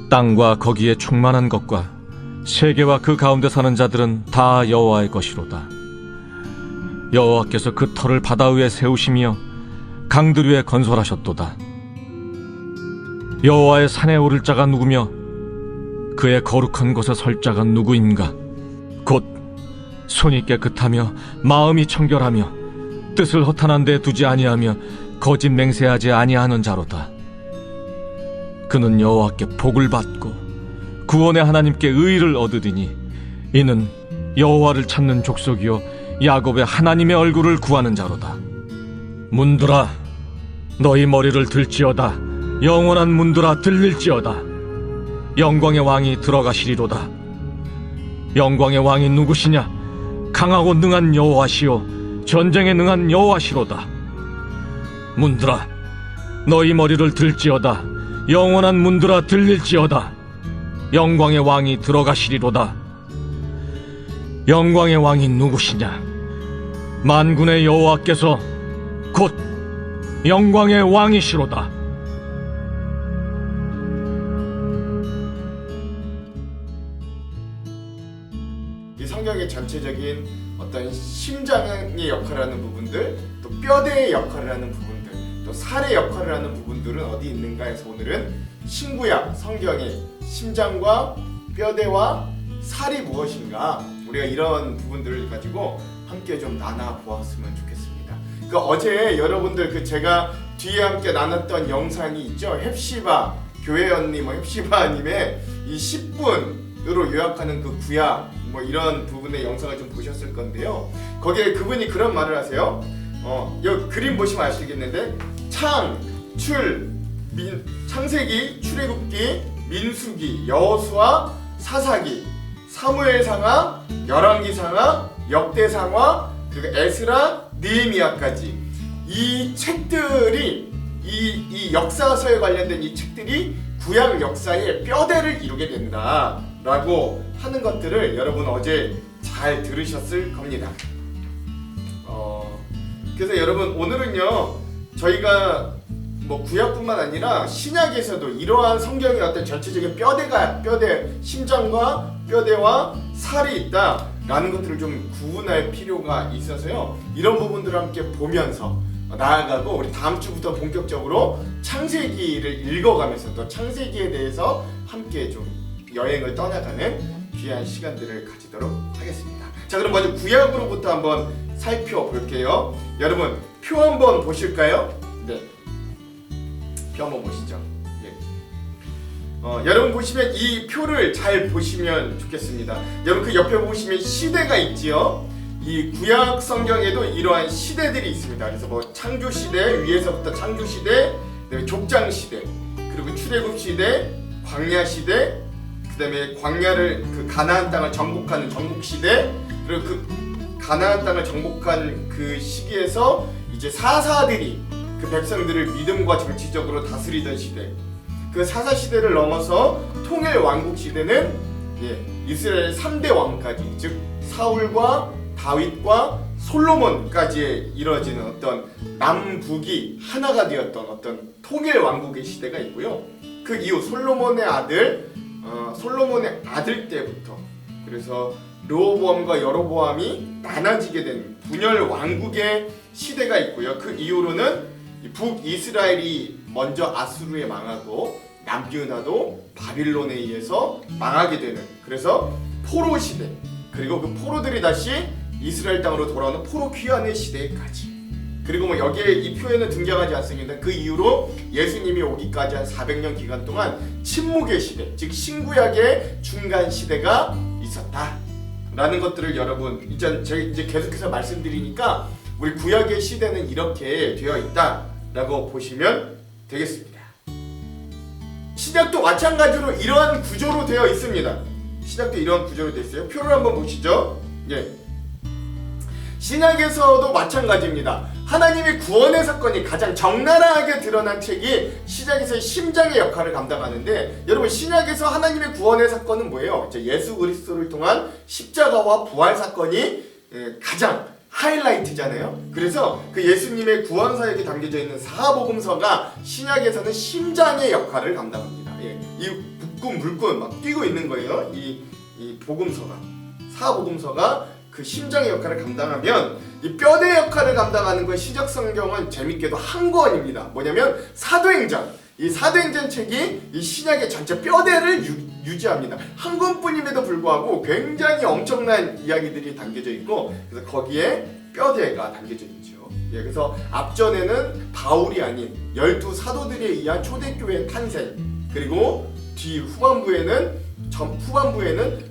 땅과 거기에 충만한 것과 세계와 그 가운데 사는 자들은 다 여호와의 것이로다. 여호와께서 그 터를 바다 위에 세우시며 강들 위에 건설하셨도다. 여호와의 산에 오를 자가 누구며 그의 거룩한 곳에 설 자가 누구인가? 곧 손이 깨끗하며 마음이 청결하며 뜻을 허탄한 데 두지 아니하며 거짓 맹세하지 아니하는 자로다. 그는 여호와께 복을 받고 구원의 하나님께 의를 얻으리니 이는 여호와를 찾는 족속이요 야곱의 하나님의 얼굴을 구하는 자로다. 문들아 너희 머리를 들지어다. 영원한 문들아 들릴지어다. 영광의 왕이 들어가시리로다. 영광의 왕이 누구시냐? 강하고 능한 여호와시요 전쟁에 능한 여호와시로다. 문들아 너희 머리를 들지어다. 영원한 문들아 들릴지어다. 영광의 왕이 들어가시리로다. 영광의 왕이 누구시냐? 만군의 여호와께서 곧 영광의 왕이시로다. 이 성경의 전체적인 어떤 심장의 역할을 하는 부분들, 또 뼈대의 역할을 하는 부분들, 또 살의 역할을 하는 부분들은 어디 있는가 해서 오늘은 신구약 성경의 심장과 뼈대와 살이 무엇인가, 우리가 이런 부분들을 가지고 함께 좀 나눠 보았으면 좋겠습니다. 그 어제 여러분들 제가 뒤에 함께 나눴던 영상이 있죠. 헵시바 교회 언니 헵시바님의 이 10분으로 요약하는 그 구약 이런 부분의 영상을 좀 보셨을 건데요. 거기에 그분이 그런 말을 하세요. 여기 그림 보시면 아시겠는데 창세기, 출애굽기, 민수기, 여호수아, 사사기, 사무엘상하, 열왕기상하, 역대상하, 그리고 에스라, 느헤미야까지 이 책들이 이 역사서에 관련된 이 책들이 구약 역사의 뼈대를 이루게 된다라고 하는 것들을 여러분 어제 잘 들으셨을 겁니다. 그래서 여러분 오늘은요 저희가 구약뿐만 아니라 신약에서도 이러한 성경의 어떤 전체적인 뼈대, 심장과 뼈대와 살이 있다라는 것들을 좀 구분할 필요가 있어서요. 이런 부분들을 함께 보면서 나아가고 우리 다음 주부터 본격적으로 창세기를 읽어가면서 또 창세기에 대해서 함께 좀 여행을 떠나가는 귀한 시간들을 가지도록 하겠습니다. 자, 그럼 먼저 구약으로부터 한번 살펴볼게요. 여러분 표 한번 보실까요? 네, 표 한번 보시죠. 예. 여러분 보시면 이 표를 잘 보시면 좋겠습니다. 여러분 그 옆에 보시면 시대가 있지요. 이 구약 성경에도 이러한 시대들이 있습니다. 그래서 창조 시대, 위에서부터 창조 시대, 그다음에 족장 시대, 그리고 출애굽 시대, 광야 시대, 그다음에 광야를 가나안 땅을 정복하는 정복 시대, 그리고 그 가나안 땅을 정복한 그 시기에서 이제 사사들이 그 백성들을 믿음과 정치적으로 다스리던 시대, 그 사사 시대를 넘어서 통일 왕국 시대는 이스라엘 3대 왕까지, 즉 사울과 다윗과 솔로몬까지 이루어지는 어떤 남북이 하나가 되었던 어떤 통일 왕국의 시대가 있고요. 그 이후 솔로몬의 아들 때부터 그래서 르호보암과 여로보암이 나눠지게 된 분열 왕국의 시대가 있고요. 그 이후로는 북이스라엘이 먼저 아수르에 망하고 남유다도 바빌론에 의해서 망하게 되는, 그래서 포로 시대, 그리고 그 포로들이 다시 이스라엘 땅으로 돌아오는 포로 귀환의 시대까지, 그리고 여기에 이 표에는 등장하지 않습니다. 그 이후로 예수님이 오기까지 한 400년 기간 동안 침묵의 시대, 즉 신구약의 중간 시대가 있었다라는 것들을 여러분 제가 이제 계속해서 말씀드리니까 우리 구약의 시대는 이렇게 되어 있다라고 보시면 되겠습니다. 신약도 마찬가지로 이러한 구조로 되어 있습니다. 신약도 이러한 구조로 되어 있어요. 표를 한번 보시죠. 예. 신약에서도 마찬가지입니다. 하나님의 구원의 사건이 가장 적나라하게 드러난 책이 신약에서의 심장의 역할을 감당하는데, 여러분 신약에서 하나님의 구원의 사건은 뭐예요? 예수 그리스도를 통한 십자가와 부활 사건이 가장 하이라이트잖아요. 그래서 그 예수님의 구원 사역이 담겨져 있는 사복음서가 신약에서는 심장의 역할을 감당합니다. 이 불끈 막 뛰고 있는 거예요. 이 복음서가, 사복음서가 그 심장의 역할을 감당하면 이 뼈대 역할을 감당하는 건 신약 성경은 재밌게도 한 권입니다. 뭐냐면 사도행전. 이 사도행전 책이 이 신약의 전체 뼈대를 유지합니다. 한 권뿐임에도 불구하고 굉장히 엄청난 이야기들이 담겨져 있고, 그래서 거기에 뼈대가 담겨져 있죠. 예, 그래서 앞전에는 바울이 아닌 12 사도들에 의한 초대교회 탄생, 그리고 후반부에는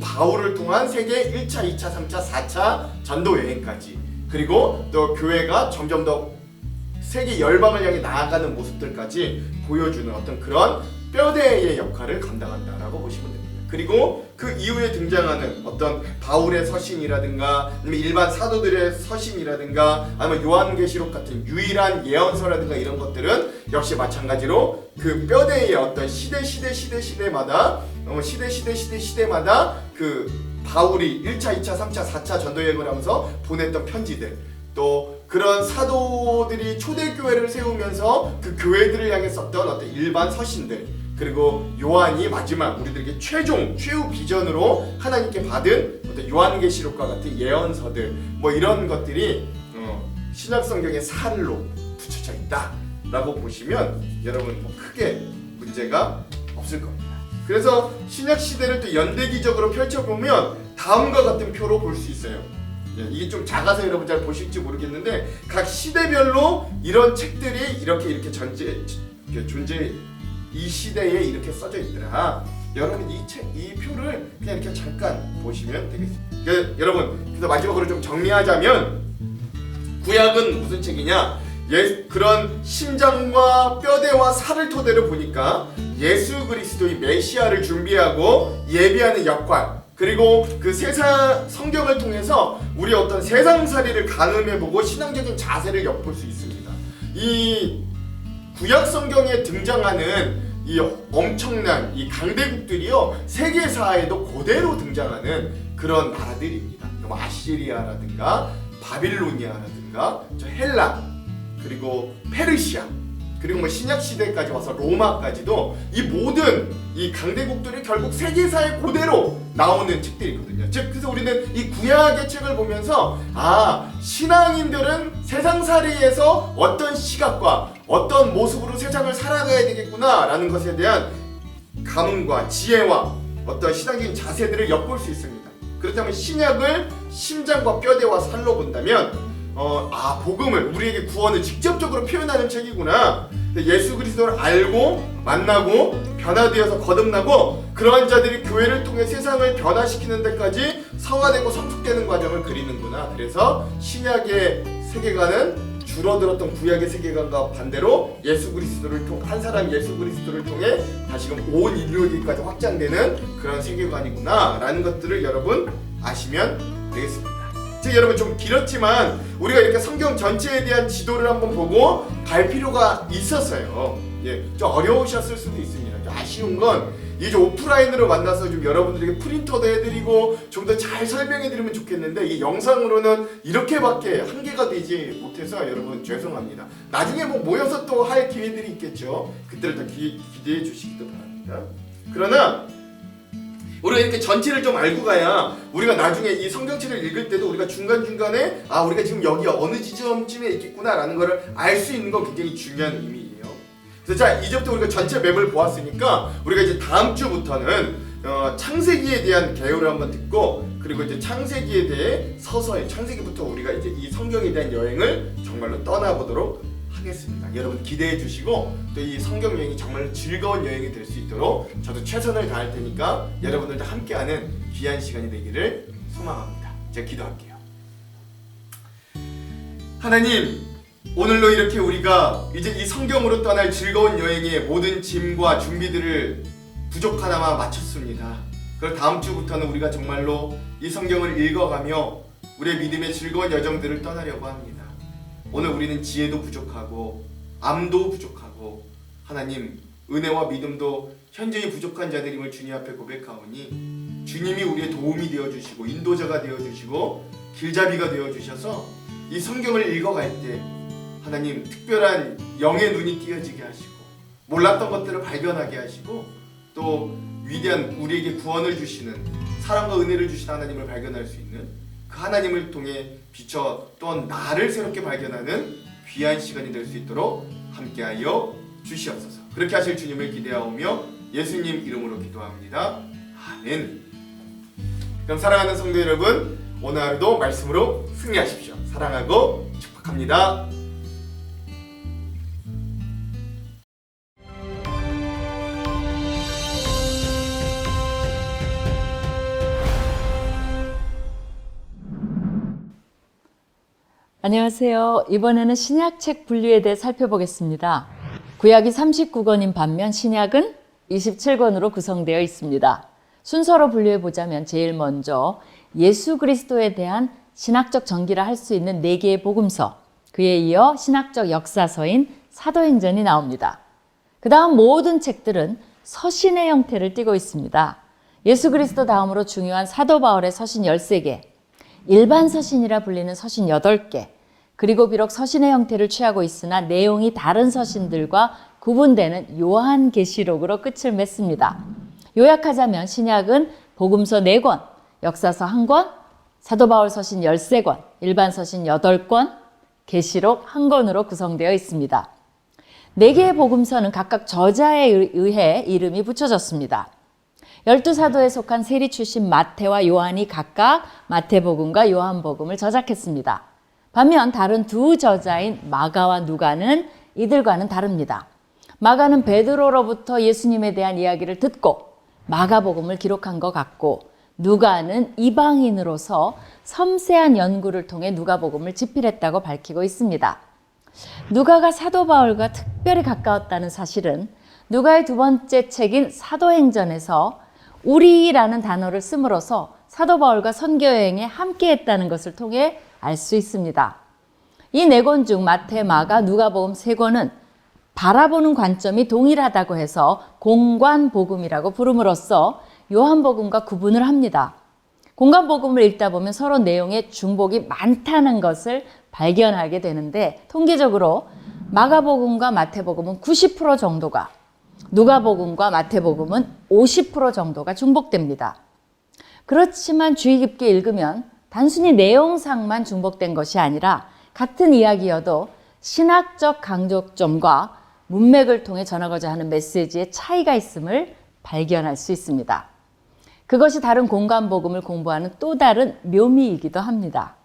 바울을 통한 세계 1차, 2차, 3차, 4차 전도 여행까지, 그리고 또 교회가 점점 더 세계 열방을 향해 나아가는 모습들까지 보여주는 어떤 그런 뼈대의 역할을 감당한다라고 보시면 됩니다. 그리고 그 이후에 등장하는 어떤 바울의 서신이라든가 아니면 일반 사도들의 서신이라든가 아니면 요한계시록 같은 유일한 예언서라든가 이런 것들은 역시 마찬가지로 그 뼈대의 어떤 시대마다 그 바울이 1차, 2차, 3차, 4차 전도여행을 하면서 보냈던 편지들, 또 그런 사도들이 초대교회를 세우면서 그 교회들을 향해 썼던 어떤 일반 서신들, 그리고 요한이 마지막 우리들에게 최후 비전으로 하나님께 받은 어떤 요한계시록과 같은 예언서들, 뭐 이런 것들이 신약 성경의 살로 붙여져 있다라고 보시면 여러분 뭐 크게 문제가 없을 겁니다. 그래서 신약 시대를 또 연대기적으로 펼쳐보면 다음과 같은 표로 볼 수 있어요. 이게 좀 작아서 여러분 잘 보실지 모르겠는데 각 시대별로 이런 책들이 이렇게 존재, 이 시대에 이렇게 써져 있더라. 여러분 이 표를 그냥 이렇게 잠깐 보시면 되겠습니다. 여러분, 그래서 마지막으로 좀 정리하자면 구약은 무슨 책이냐? 그런 심장과 뼈대와 살을 토대로 보니까 예수 그리스도의 메시아를 준비하고 예비하는 역할, 그리고 그 세상 성경을 통해서 우리 어떤 세상살이를 가늠해보고 신앙적인 자세를 엿볼 수 있습니다. 이 구약 성경에 등장하는 이 엄청난 이 강대국들이요, 세계사에도 그대로 등장하는 그런 나라들입니다. 뭐 아시리아라든가 바빌로니아라든가 저 헬라, 그리고 페르시아, 그리고 뭐 신약 시대까지 와서 로마까지도 이 모든 이 강대국들이 결국 세계사의 그대로 나오는 책들이거든요. 즉 그래서 우리는 이 구약의 책을 보면서 신앙인들은 세상살이에서 어떤 시각과 어떤 모습으로 세상을 살아가야 되겠구나라는 것에 대한 감흥과 지혜와 어떤 신앙적인 자세들을 엿볼 수 있습니다. 그렇다면 신약을 심장과 뼈대와 살로 본다면 복음을, 우리에게 구원을 직접적으로 표현하는 책이구나. 예수 그리스도를 알고 만나고 변화되어서 거듭나고 그러한 자들이 교회를 통해 세상을 변화시키는 데까지 성화되고 성숙되는 과정을 그리는구나. 그래서 신약의 세계관은 줄어들었던 구약의 세계관과 반대로 한 사람 예수 그리스도를 통해 다시금 온 인류에게까지 확장되는 그런 세계관이구나 라는 것들을 여러분 아시면 되겠습니다. 여러분 좀 길었지만 우리가 이렇게 성경 전체에 대한 지도를 한번 보고 갈 필요가 있었어요. 좀 어려우셨을 수도 있습니다. 좀 아쉬운 건 이제 오프라인으로 만나서 좀 여러분들에게 프린터도 해드리고 좀 더 잘 설명해드리면 좋겠는데 이 영상으로는 이렇게밖에 한계가 되지 못해서 여러분 죄송합니다. 나중에 뭐 모여서 또 할 기회들이 있겠죠. 그때를 더 기대해 주시기도 바랍니다. 그러나 우리가 이렇게 전체를 좀 알고 가야 우리가 나중에 이 성경책을 읽을 때도 우리가 중간중간에 우리가 지금 여기 어느 지점쯤에 있겠구나 라는 거를 알 수 있는 건 굉장히 중요한 의미예요. 그래서 자, 이제부터 우리가 전체 맵을 보았으니까 우리가 이제 다음 주부터는 창세기에 대한 개요를 한번 듣고, 그리고 이제 창세기에 대해 서서히 창세기부터 우리가 이제 이 성경에 대한 여행을 정말로 떠나보도록 하겠습니다. 여러분 기대해 주시고 또 이 성경 여행이 정말 즐거운 여행이 될 수 있도록 저도 최선을 다할 테니까 여러분들도 함께하는 귀한 시간이 되기를 소망합니다. 제가 기도할게요. 하나님, 오늘로 이렇게 우리가 이제 이 성경으로 떠날 즐거운 여행의 모든 짐과 준비들을 부족하나마 마쳤습니다. 그럼 다음 주부터는 우리가 정말로 이 성경을 읽어가며 우리의 믿음의 즐거운 여정들을 떠나려고 합니다. 오늘 우리는 지혜도 부족하고 암도 부족하고 하나님 은혜와 믿음도 현저히 부족한 자들임을 주님 앞에 고백하오니 주님이 우리의 도움이 되어주시고 인도자가 되어주시고 길잡이가 되어주셔서 이 성경을 읽어갈 때 하나님 특별한 영의 눈이 띄어지게 하시고 몰랐던 것들을 발견하게 하시고 또 위대한 우리에게 구원을 주시는 사랑과 은혜를 주시는 하나님을 발견할 수 있는 그 하나님을 통해 비춰 또한 나를 새롭게 발견하는 귀한 시간이 될 수 있도록 함께하여 주시옵소서. 그렇게 하실 주님을 기대하오며 예수님 이름으로 기도합니다. 아멘. 그럼 사랑하는 성도 여러분, 오늘 하루도 말씀으로 승리하십시오. 사랑하고 축복합니다. 안녕하세요. 이번에는 신약책 분류에 대해 살펴보겠습니다. 구약이 39권인 반면 신약은 27권으로 구성되어 있습니다. 순서로 분류해 보자면 제일 먼저 예수 그리스도에 대한 신학적 전기라 할 수 있는 4개의 복음서, 그에 이어 신학적 역사서인 사도행전이 나옵니다. 그 다음 모든 책들은 서신의 형태를 띠고 있습니다. 예수 그리스도 다음으로 중요한 사도 바울의 서신 13개, 일반 서신이라 불리는 서신 8개, 그리고 비록 서신의 형태를 취하고 있으나 내용이 다른 서신들과 구분되는 요한계시록으로 끝을 맺습니다. 요약하자면 신약은 복음서 4권, 역사서 1권, 사도 바울 서신 13권, 일반 서신 8권, 계시록 1권으로 구성되어 있습니다. 4개의 복음서는 각각 저자에 의해 이름이 붙여졌습니다. 12사도에 속한 세리 출신 마태와 요한이 각각 마태복음과 요한복음을 저작했습니다. 반면 다른 두 저자인 마가와 누가는 이들과는 다릅니다. 마가는 베드로로부터 예수님에 대한 이야기를 듣고 마가복음을 기록한 것 같고, 누가는 이방인으로서 섬세한 연구를 통해 누가복음을 집필했다고 밝히고 있습니다. 누가가 사도 바울과 특별히 가까웠다는 사실은 누가의 두 번째 책인 사도행전에서 우리라는 단어를 씀으로써 사도 바울과 선교여행에 함께했다는 것을 통해 알 수 있습니다. 이 4권 중 마태, 마가, 누가복음 3권은 바라보는 관점이 동일하다고 해서 공관복음이라고 부름으로써 요한복음과 구분을 합니다. 공관복음을 읽다 보면 서로 내용에 중복이 많다는 것을 발견하게 되는데, 통계적으로 마가복음과 마태복음은 90% 정도가, 누가복음과 마태복음은 50% 정도가 중복됩니다. 그렇지만 주의 깊게 읽으면 단순히 내용상만 중복된 것이 아니라 같은 이야기여도 신학적 강조점과 문맥을 통해 전하고자 하는 메시지의 차이가 있음을 발견할 수 있습니다. 그것이 다른 공관복음을 공부하는 또 다른 묘미이기도 합니다.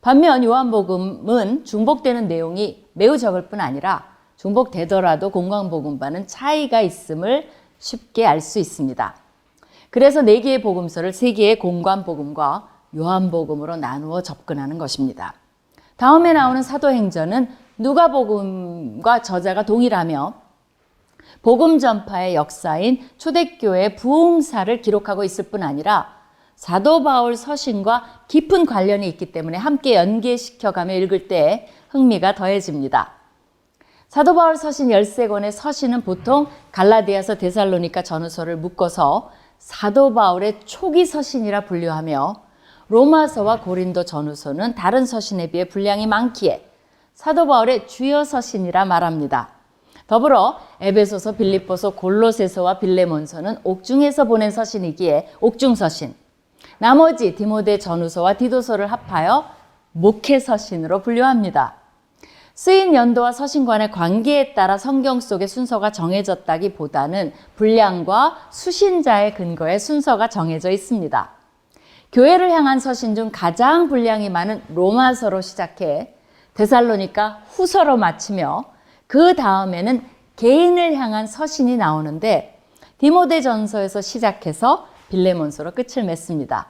반면 요한복음은 중복되는 내용이 매우 적을 뿐 아니라 중복되더라도 공관복음과는 차이가 있음을 쉽게 알 수 있습니다. 그래서 4개의 복음서를 3개의 공관복음과 요한복음으로 나누어 접근하는 것입니다. 다음에 나오는 사도행전은 누가복음과 저자가 동일하며 복음 전파의 역사인 초대교회의 부흥사를 기록하고 있을 뿐 아니라 사도 바울 서신과 깊은 관련이 있기 때문에 함께 연계시켜가며 읽을 때 흥미가 더해집니다. 사도 바울 서신 13권의 서신은 보통 갈라디아서 데살로니가 전후서를 묶어서 사도 바울의 초기 서신이라 분류하며, 로마서와 고린도 전후서는 다른 서신에 비해 분량이 많기에 사도 바울의 주요 서신이라 말합니다. 더불어 에베소서, 빌립보서, 골로새서와 빌레몬서는 옥중에서 보낸 서신이기에 옥중서신, 나머지 디모데 전후서와 디도서를 합하여 목회서신으로 분류합니다. 쓰인 연도와 서신간의 관계에 따라 성경 속의 순서가 정해졌다기보다는 분량과 수신자의 근거에 순서가 정해져 있습니다. 교회를 향한 서신 중 가장 분량이 많은 로마서로 시작해 데살로니가 후서로 마치며 그 다음에는 개인을 향한 서신이 나오는데, 디모데전서에서 시작해서 빌레몬서로 끝을 맺습니다.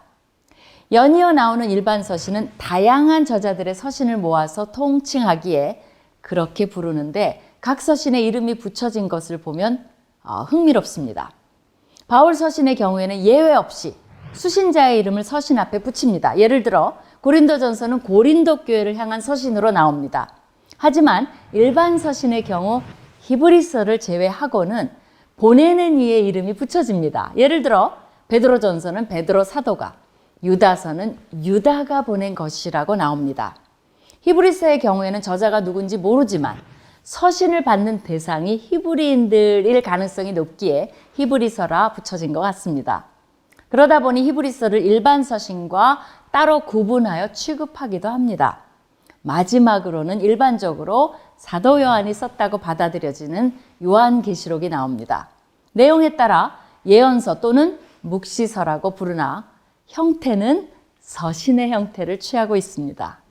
연이어 나오는 일반 서신은 다양한 저자들의 서신을 모아서 통칭하기에 그렇게 부르는데, 각 서신에 이름이 붙여진 것을 보면 흥미롭습니다. 바울 서신의 경우에는 예외 없이 수신자의 이름을 서신 앞에 붙입니다. 예를 들어 고린도전서는 고린도 교회를 향한 서신으로 나옵니다. 하지만 일반 서신의 경우 히브리서를 제외하고는 보내는 이의 이름이 붙여집니다. 예를 들어 베드로전서는 베드로 사도가, 유다서는 유다가 보낸 것이라고 나옵니다. 히브리서의 경우에는 저자가 누군지 모르지만 서신을 받는 대상이 히브리인들일 가능성이 높기에 히브리서라 붙여진 것 같습니다. 그러다 보니 히브리서를 일반 서신과 따로 구분하여 취급하기도 합니다. 마지막으로는 일반적으로 사도 요한이 썼다고 받아들여지는 요한계시록이 나옵니다. 내용에 따라 예언서 또는 묵시서라고 부르나 형태는 서신의 형태를 취하고 있습니다.